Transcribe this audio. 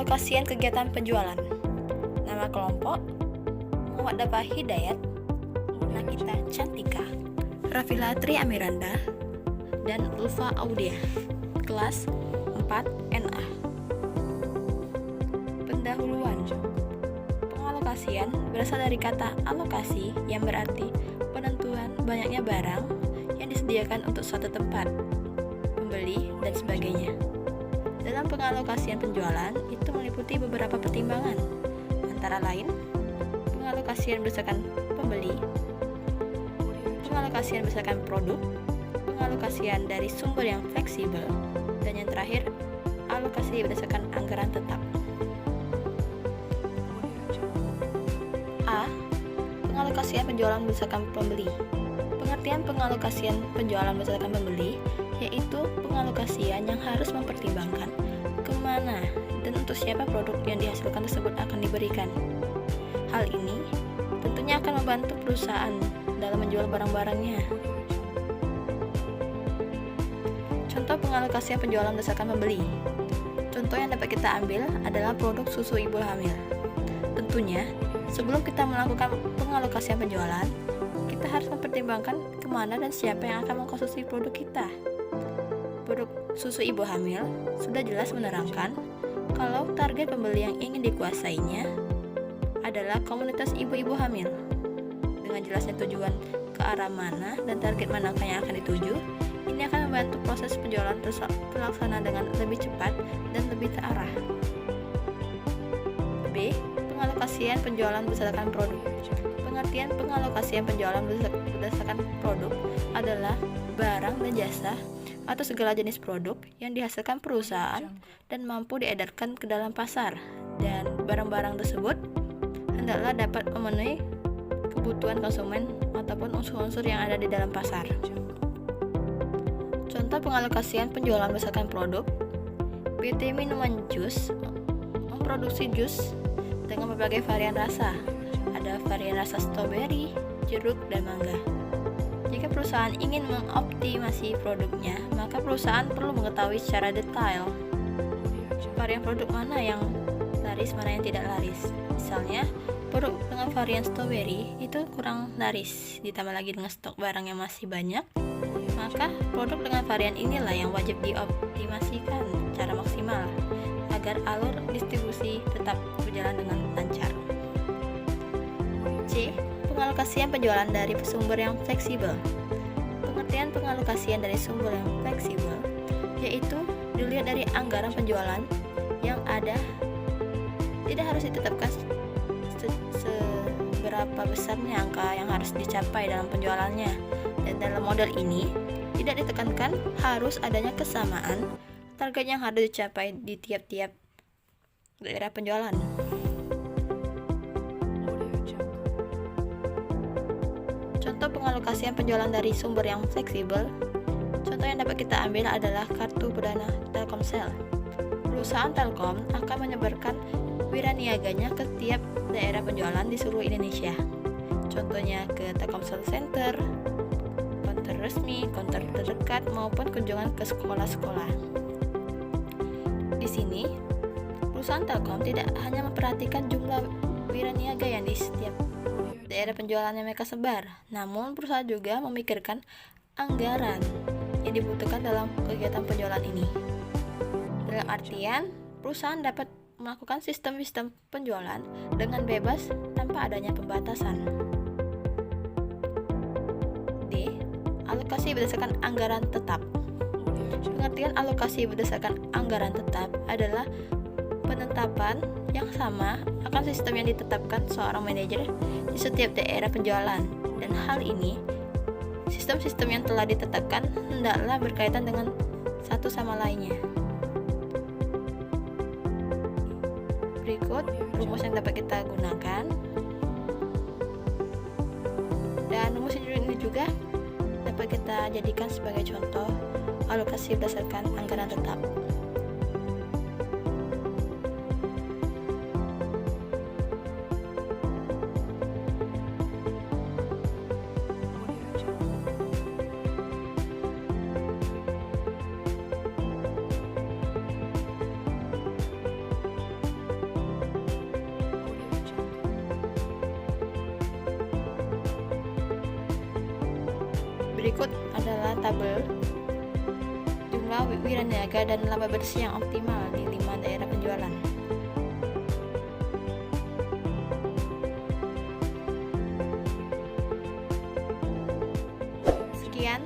pengalokasian kegiatan penjualan. Nama kelompok Muhammad Dafa Hidayat, Nakita Cantika, Rafila Tri Amiranda, dan Ulfa Audia, kelas 4 NA. Pendahuluan. Pengalokasian berasal dari kata alokasi yang berarti penentuan banyaknya barang yang disediakan untuk suatu tempat, pembeli, dan sebagainya. Dalam pengalokasian penjualan itu meliputi beberapa pertimbangan, antara lain pengalokasian berdasarkan pembeli, pengalokasian berdasarkan produk, pengalokasian dari sumber yang fleksibel, dan yang terakhir, alokasi berdasarkan anggaran tetap. A. Pengalokasian penjualan berdasarkan pembeli. Pengertian pengalokasian penjualan berdasarkan pembeli yaitu pengalokasian yang harus mempertimbangkan kemana dan untuk siapa produk yang dihasilkan tersebut akan diberikan. Hal ini tentunya akan membantu perusahaan dalam menjual barang-barangnya. Contoh pengalokasian penjualan berdasarkan pembeli. Contoh yang dapat kita ambil adalah produk susu ibu hamil. Tentunya, sebelum kita melakukan pengalokasian penjualan, kita harus mempertimbangkan kemana dan siapa yang akan mengkonsumsi produk kita. Produk susu ibu hamil sudah jelas menerangkan kalau target pembeli yang ingin dikuasainya adalah komunitas ibu-ibu hamil. Dengan jelasnya tujuan ke arah mana dan target manakah yang akan dituju, ini akan membantu proses penjualan terlaksana dengan lebih cepat dan lebih terarah. B. Pengalokasian penjualan berdasarkan produk. Pengertian pengalokasian penjualan berdasarkan produk adalah barang dan jasa atau segala jenis produk yang dihasilkan perusahaan dan mampu diedarkan ke dalam pasar, dan barang-barang tersebut hendaklah dapat memenuhi kebutuhan konsumen ataupun unsur-unsur yang ada di dalam pasar. Contoh pengalokasian penjualan berdasarkan produk: PT Minuman Jus memproduksi jus dengan berbagai varian rasa. Ada varian rasa stroberi, jeruk, dan mangga. Jika perusahaan ingin mengoptimasi produknya, maka perusahaan perlu mengetahui secara detail varian produk mana yang laris, mana yang tidak laris. Misalnya, produk dengan varian stroberi itu kurang laris, ditambah lagi dengan stok barang yang masih banyak, maka produk dengan varian inilah yang wajib dioptimasikan secara maksimal agar alur distribusi tetap berjalan dengan lancar. C. Pengalokasian penjualan dari sumber yang fleksibel. Pengertian pengalokasian dari sumber yang fleksibel yaitu dilihat dari anggaran penjualan yang ada, tidak harus ditetapkan seberapa besarnya angka yang harus dicapai dalam penjualannya, dan dalam model ini tidak ditekankan harus adanya kesamaan target yang harus dicapai di tiap-tiap daerah penjualan. Contoh pengalokasian penjualan dari sumber yang fleksibel. Contoh yang dapat kita ambil adalah kartu perdana Telkomsel. Perusahaan Telkom akan menyebarkan wiraniaganya ke tiap daerah penjualan di seluruh Indonesia. Contohnya ke Telkomsel Center, counter resmi, counter terdekat, maupun kunjungan ke sekolah-sekolah. Di sini, perusahaan Telkom tidak hanya memperhatikan jumlah wiraniaga yang di setiap daerah penjualan yang mereka sebar, namun perusahaan juga memikirkan anggaran yang dibutuhkan dalam kegiatan penjualan ini. Dalam artian, perusahaan dapat melakukan sistem-sistem penjualan dengan bebas tanpa adanya pembatasan. D. Alokasi berdasarkan anggaran tetap. Pengertian alokasi berdasarkan anggaran tetap adalah penetapan yang sama akan sistem yang ditetapkan seorang manajer di setiap daerah penjualan, dan hal ini sistem-sistem yang telah ditetapkan hendaklah berkaitan dengan satu sama lainnya. Berikut rumus yang dapat kita gunakan, dan rumus ini juga dapat kita jadikan sebagai contoh alokasi berdasarkan anggaran tetap. Berikut adalah tabel jumlah wiraniaga dan laba bersih yang optimal di 5 daerah penjualan. Sekian